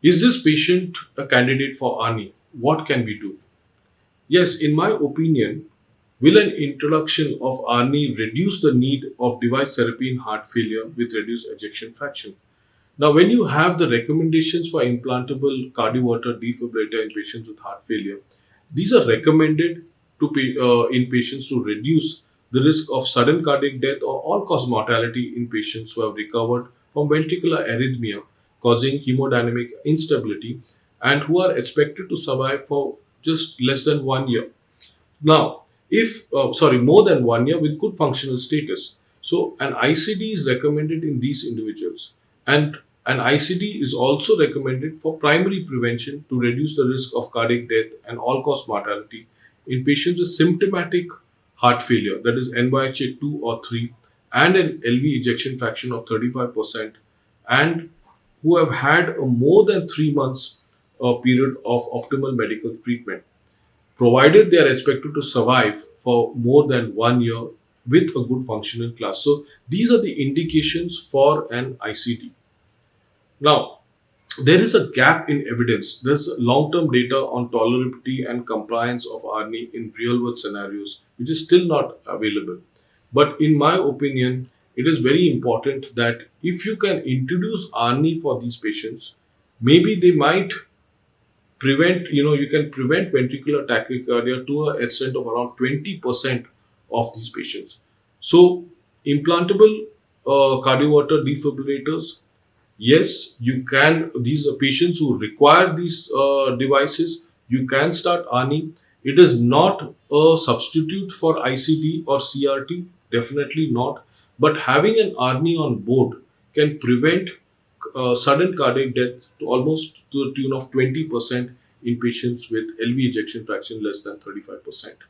Is this patient a candidate for ARNI? What can we do? Yes, in my opinion, will an introduction of ARNI reduce the need of device therapy in heart failure with reduced ejection fraction? Now, when you have the recommendations for implantable cardioverter defibrillator in patients with heart failure, these are recommended in patients to reduce the risk of sudden cardiac death or all-cause mortality in patients who have recovered from ventricular arrhythmia causing hemodynamic instability and who are expected to survive for just less than 1 year. Now, if more than 1 year with good functional status. So, an ICD is recommended in these individuals, and an ICD is also recommended for primary prevention to reduce the risk of cardiac death and all-cause mortality in patients with symptomatic heart failure, that is NYHA 2 or 3, and an LV ejection fraction of 35%, and who have had a more than 3 months period of optimal medical treatment, provided they are expected to survive for more than 1 year with a good functional class. So these are the indications for an ICD. Now, there is a gap in evidence. There's long-term data on tolerability and compliance of ARNI in real-world scenarios, which is still not available. But in my opinion, it is very important that if you can introduce ARNI for these patients, maybe they might you can prevent ventricular tachycardia to a extent of around 20% of these patients. So implantable cardioverter defibrillators, yes, you can. These are patients who require these devices. You can start ARNI. It is not a substitute for ICD or CRT, definitely not. But having an ARNI on board can prevent sudden cardiac death to almost to the tune of 20% in patients with LV ejection fraction less than 35%.